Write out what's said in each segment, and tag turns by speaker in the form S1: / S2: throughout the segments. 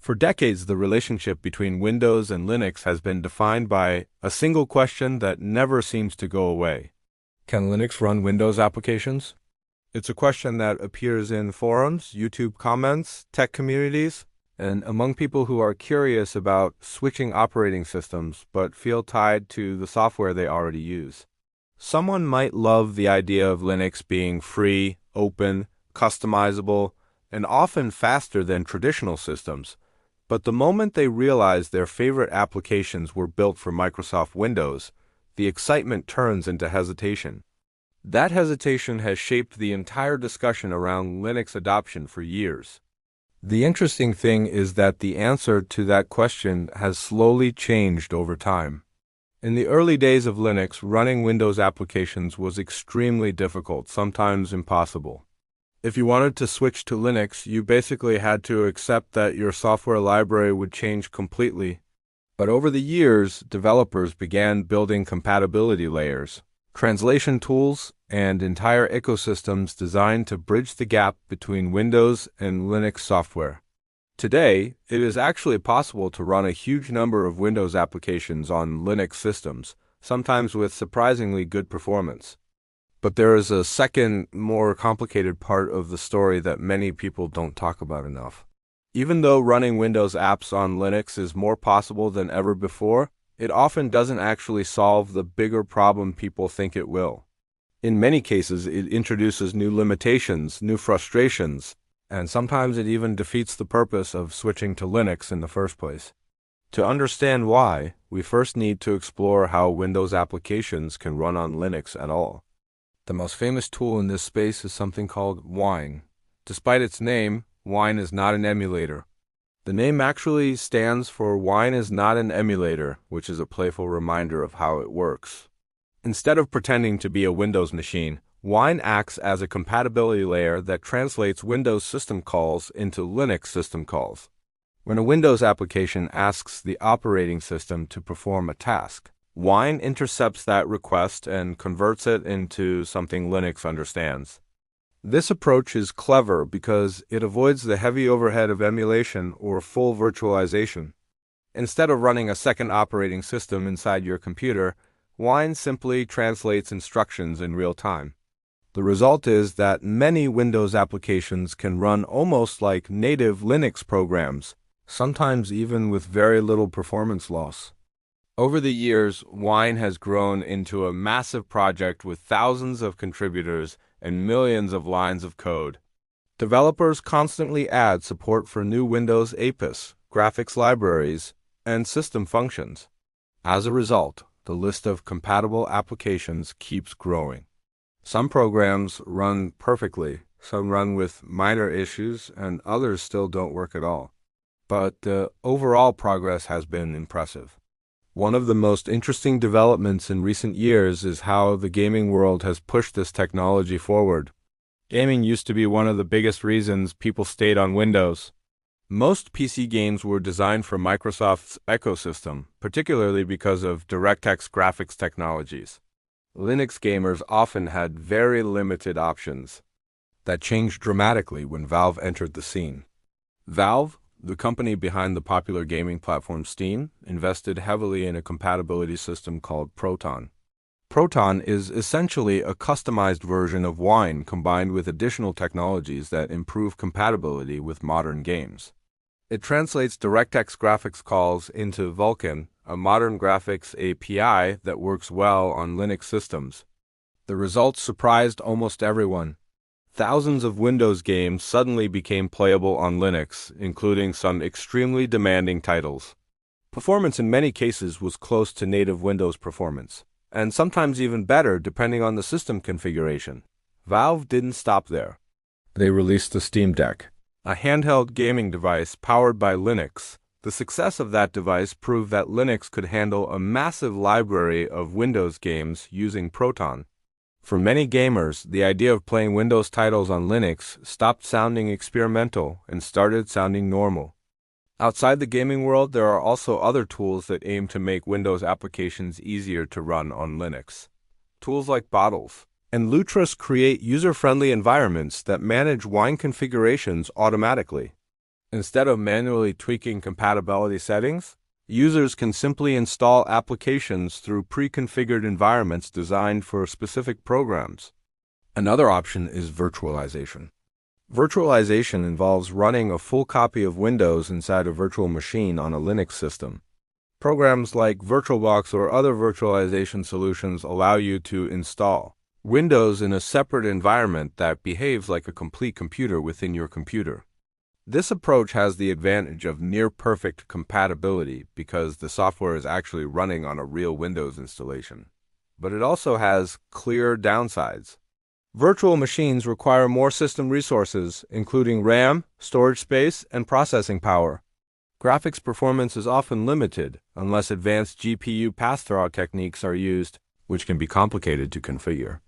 S1: For decades, the relationship between Windows and Linux has been defined by a single question that never seems to go away. Can Linux run Windows applications? It's a question that appears in forums, YouTube comments, tech communities, and among people who are curious about switching operating systems but feel tied to the software they already use. Someone might love the idea of Linux being free, open, customizable, and often faster than traditional systems. But the moment they realize their favorite applications were built for Microsoft Windows, the excitement turns into hesitation. That hesitation has shaped the entire discussion around Linux adoption for years. The interesting thing is that the answer to that question has slowly changed over time. In the early days of Linux, running Windows applications was extremely difficult, sometimes impossible. If you wanted to switch to Linux, you basically had to accept that your software library would change completely. But over the years, developers began building compatibility layers, translation tools, and entire ecosystems designed to bridge the gap between Windows and Linux software. Today, it is actually possible to run a huge number of Windows applications on Linux systems, sometimes with surprisingly good performance. But there is a second, more complicated part of the story that many people don't talk about enough. Even though running Windows apps on Linux is more possible than ever before, it often doesn't actually solve the bigger problem people think it will. In many cases, it introduces new limitations, new frustrations, and sometimes it even defeats the purpose of switching to Linux in the first place. To understand why, we first need to explore how Windows applications can run on Linux at all. The most famous tool in this space is something called Wine. Despite its name, Wine is not an emulator. The name actually stands for Wine is not an emulator, which is a playful reminder of how it works. Instead of pretending to be a Windows machine, Wine acts as a compatibility layer that translates Windows system calls into Linux system calls. When a Windows application asks the operating system to perform a task, Wine intercepts that request and converts it into something Linux understands. This approach is clever because it avoids the heavy overhead of emulation or full virtualization. Instead of running a second operating system inside your computer, Wine simply translates instructions in real time. The result is that many Windows applications can run almost like native Linux programs, sometimes even with very little performance loss. Over the years, Wine has grown into a massive project with thousands of contributors and millions of lines of code. Developers constantly add support for new Windows APIs, graphics libraries, and system functions. As a result, the list of compatible applications keeps growing. Some programs run perfectly, some run with minor issues, and others still don't work at all. But the overall progress has been impressive. One of the most interesting developments in recent years is how the gaming world has pushed this technology forward. Gaming used to be one of the biggest reasons people stayed on Windows. Most PC games were designed for Microsoft's ecosystem, particularly because of DirectX graphics technologies. Linux gamers often had very limited options. That changed dramatically when Valve entered the scene. Valve, the company behind the popular gaming platform Steam, invested heavily in a compatibility system called Proton. Proton is essentially a customized version of Wine combined with additional technologies that improve compatibility with modern games. It translates DirectX graphics calls into Vulkan, a modern graphics API that works well on Linux systems. The results surprised almost everyone. Thousands of Windows games suddenly became playable on Linux, including some extremely demanding titles. Performance in many cases was close to native Windows performance, and sometimes even better depending on the system configuration. Valve didn't stop there. They released the Steam Deck, a handheld gaming device powered by Linux. The success of that device proved that Linux could handle a massive library of Windows games using Proton. For many gamers, the idea of playing Windows titles on Linux stopped sounding experimental and started sounding normal. Outside the gaming world, there are also other tools that aim to make Windows applications easier to run on Linux. Tools like Bottles and Lutris create user-friendly environments that manage Wine configurations automatically. Instead of manually tweaking compatibility settings, users can simply install applications through pre-configured environments designed for specific programs. Another option is virtualization. Virtualization involves running a full copy of Windows inside a virtual machine on a Linux system. Programs like VirtualBox or other virtualization solutions allow you to install Windows in a separate environment that behaves like a complete computer within your computer. This approach has the advantage of near-perfect compatibility because the software is actually running on a real Windows installation. But it also has clear downsides. Virtual machines require more system resources, including RAM, storage space, and processing power. Graphics performance is often limited unless advanced GPU pass-through techniques are used, which can be complicated to configure.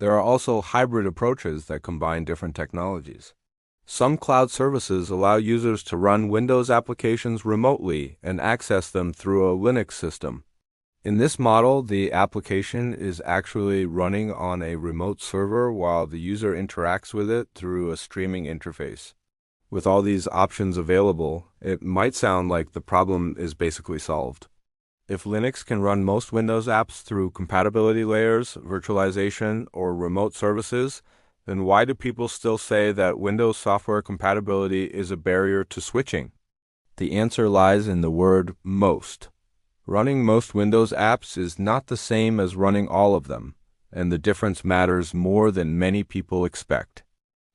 S1: There are also hybrid approaches that combine different technologies. Some cloud services allow users to run Windows applications remotely and access them through a Linux system. In this model, the application is actually running on a remote server while the user interacts with it through a streaming interface. With all these options available, it might sound like the problem is basically solved. If Linux can run most Windows apps through compatibility layers, virtualization, or remote services, then why do people still say that Windows software compatibility is a barrier to switching? The answer lies in the word most. Running most Windows apps is not the same as running all of them, and the difference matters more than many people expect.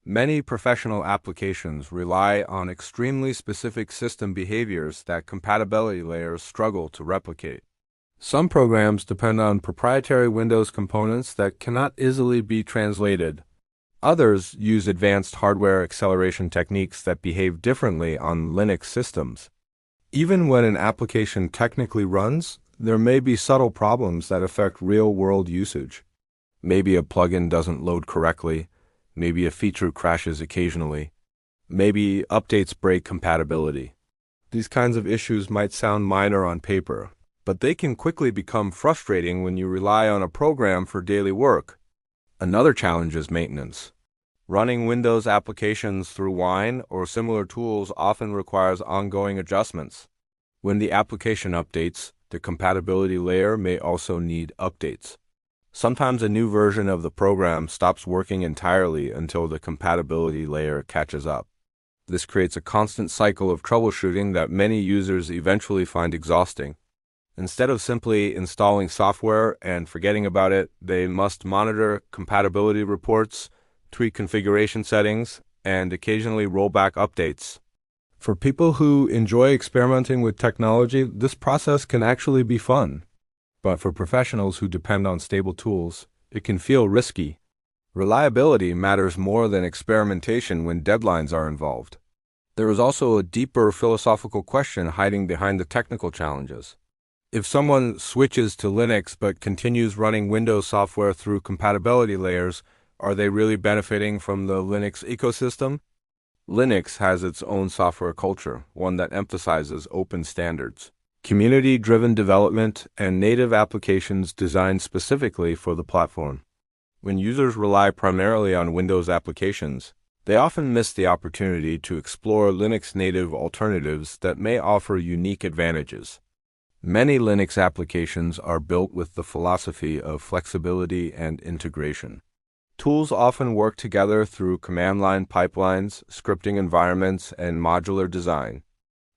S1: Many professional applications rely on extremely specific system behaviors that compatibility layers struggle to replicate. Some programs depend on proprietary Windows components that cannot easily be translated. Others use advanced hardware acceleration techniques that behave differently on Linux systems. Even when an application technically runs, there may be subtle problems that affect real-world usage. Maybe a plugin doesn't load correctly, maybe a feature crashes occasionally, maybe updates break compatibility. These kinds of issues might sound minor on paper, but they can quickly become frustrating when you rely on a program for daily work. Another challenge is maintenance. Running Windows applications through Wine or similar tools often requires ongoing adjustments. When the application updates, the compatibility layer may also need updates. Sometimes a new version of the program stops working entirely until the compatibility layer catches up. This creates a constant cycle of troubleshooting that many users eventually find exhausting. Instead of simply installing software and forgetting about it, they must monitor compatibility reports, tweak configuration settings, and occasionally roll back updates. For people who enjoy experimenting with technology, this process can actually be fun. But for professionals who depend on stable tools, it can feel risky. Reliability matters more than experimentation when deadlines are involved. There is also a deeper philosophical question hiding behind the technical challenges. If someone switches to Linux but continues running Windows software through compatibility layers, are they really benefiting from the Linux ecosystem? Linux has its own software culture, one that emphasizes open standards, community-driven development, and native applications designed specifically for the platform. When users rely primarily on Windows applications, they often miss the opportunity to explore Linux-native alternatives that may offer unique advantages. Many Linux applications are built with the philosophy of flexibility and integration. Tools often work together through command line pipelines, scripting environments, and modular design.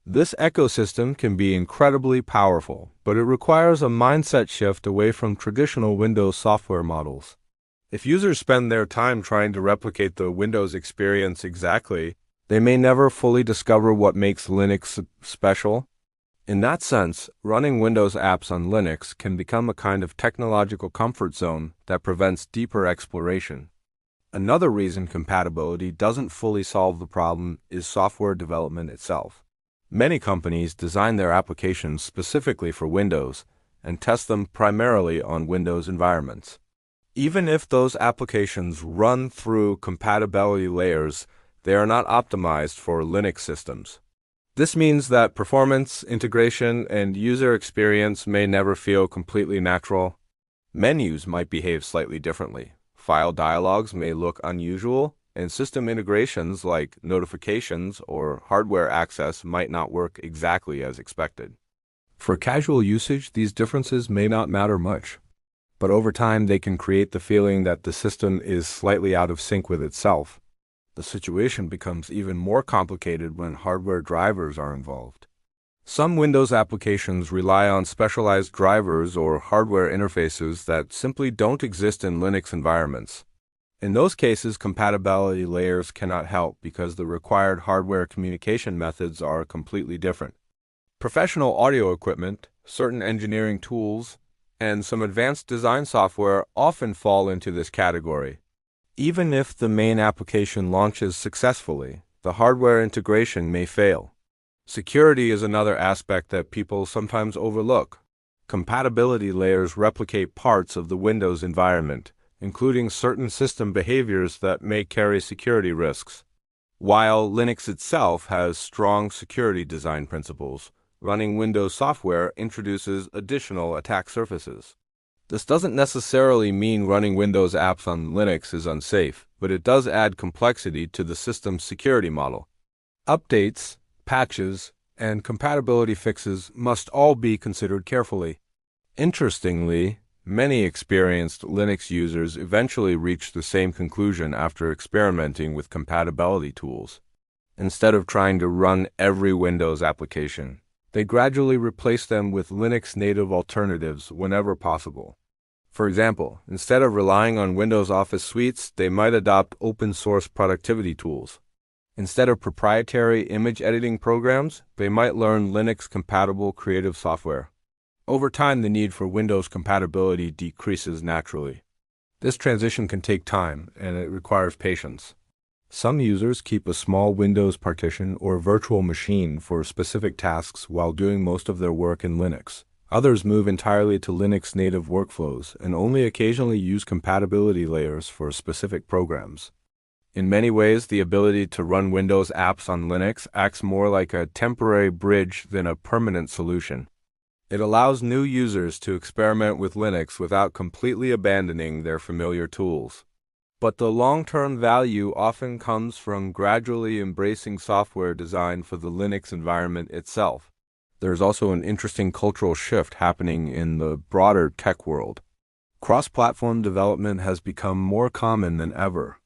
S1: This ecosystem can be incredibly powerful, but it requires a mindset shift away from traditional Windows software models. If users spend their time trying to replicate the Windows experience exactly, they may never fully discover what makes Linux special. In that sense, running Windows apps on Linux can become a kind of technological comfort zone that prevents deeper exploration. Another reason compatibility doesn't fully solve the problem is software development itself. Many companies design their applications specifically for Windows and test them primarily on Windows environments. Even if those applications run through compatibility layers, they are not optimized for Linux systems. This means that performance, integration, and user experience may never feel completely natural. Menus might behave slightly differently. File dialogues may look unusual, and system integrations like notifications or hardware access might not work exactly as expected. For casual usage, these differences may not matter much, but over time they can create the feeling that the system is slightly out of sync with itself. The situation becomes even more complicated when hardware drivers are involved. Some Windows applications rely on specialized drivers or hardware interfaces that simply don't exist in Linux environments. In those cases, compatibility layers cannot help because the required hardware communication methods are completely different. Professional audio equipment, certain engineering tools, and some advanced design software often fall into this category. Even if the main application launches successfully, the hardware integration may fail. Security is another aspect that people sometimes overlook. Compatibility layers replicate parts of the Windows environment, including certain system behaviors that may carry security risks. While Linux itself has strong security design principles, running Windows software introduces additional attack surfaces. This doesn't necessarily mean running Windows apps on Linux is unsafe, but it does add complexity to the system's security model. Updates, patches, and compatibility fixes must all be considered carefully. Interestingly, many experienced Linux users eventually reach the same conclusion after experimenting with compatibility tools. Instead of trying to run every Windows application, they gradually replace them with Linux native alternatives whenever possible. For example, instead of relying on Windows Office suites, they might adopt open-source productivity tools. Instead of proprietary image editing programs, they might learn Linux-compatible creative software. Over time, the need for Windows compatibility decreases naturally. This transition can take time, and it requires patience. Some users keep a small Windows partition or virtual machine for specific tasks while doing most of their work in Linux. Others move entirely to Linux-native workflows and only occasionally use compatibility layers for specific programs. In many ways, the ability to run Windows apps on Linux acts more like a temporary bridge than a permanent solution. It allows new users to experiment with Linux without completely abandoning their familiar tools. But the long-term value often comes from gradually embracing software designed for the Linux environment itself. There's also an interesting cultural shift happening in the broader tech world. Cross-platform development has become more common than ever.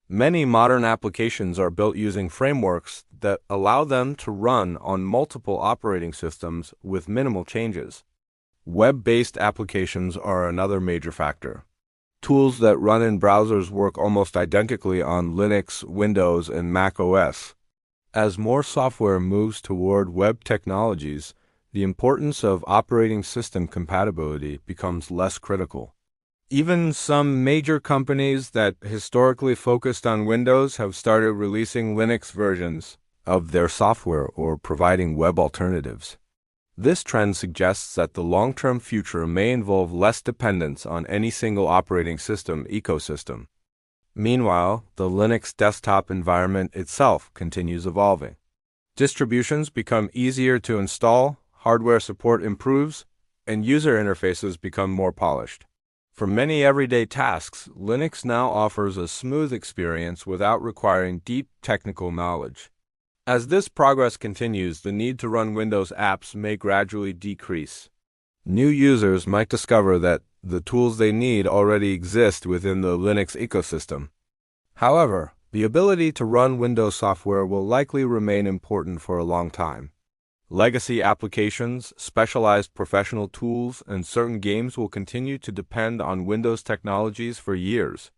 S1: Many modern applications are built using frameworks that allow them to run on multiple operating systems with minimal changes. Web-based applications are another major factor. Tools that run in browsers work almost identically on Linux, Windows, and Mac OS. As more software moves toward web technologies, the importance of operating system compatibility becomes less critical. Even some major companies that historically focused on Windows have started releasing Linux versions of their software or providing web alternatives. This trend suggests that the long-term future may involve less dependence on any single operating system ecosystem. Meanwhile, the Linux desktop environment itself continues evolving. Distributions become easier to install, hardware support improves, and user interfaces become more polished. For many everyday tasks, Linux now offers a smooth experience without requiring deep technical knowledge. As this progress continues, the need to run Windows apps may gradually decrease. New users might discover that the tools they need already exist within the Linux ecosystem. However, the ability to run Windows software will likely remain important for a long time. Legacy applications, specialized professional tools, and certain games will continue to depend on Windows technologies for years.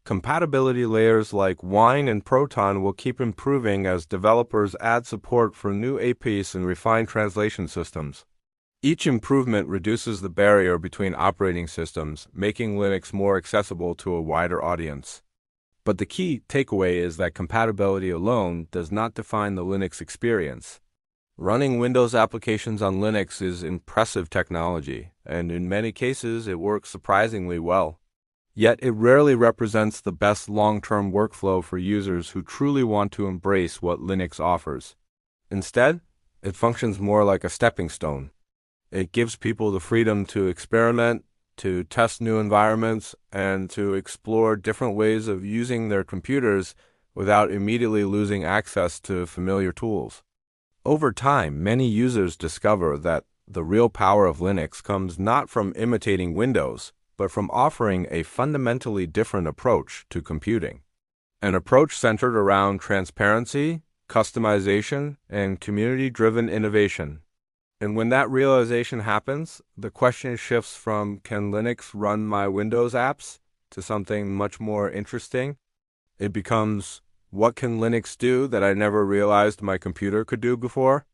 S1: Compatibility layers like Wine and Proton will keep improving as developers add support for new APIs and refined translation systems. Each improvement reduces the barrier between operating systems, making Linux more accessible to a wider audience. But the key takeaway is that compatibility alone does not define the Linux experience. Running Windows applications on Linux is impressive technology, and in many cases it works surprisingly well. Yet it rarely represents the best long-term workflow for users who truly want to embrace what Linux offers. Instead, it functions more like a stepping stone. It gives people the freedom to experiment, to test new environments, and to explore different ways of using their computers without immediately losing access to familiar tools. Over time, many users discover that the real power of Linux comes not from imitating Windows, but from offering a fundamentally different approach to computing. An approach centered around transparency, customization, and community-driven innovation. And when that realization happens, the question shifts from can Linux run my Windows apps to something much more interesting. It becomes what can Linux do that I never realized my computer could do before?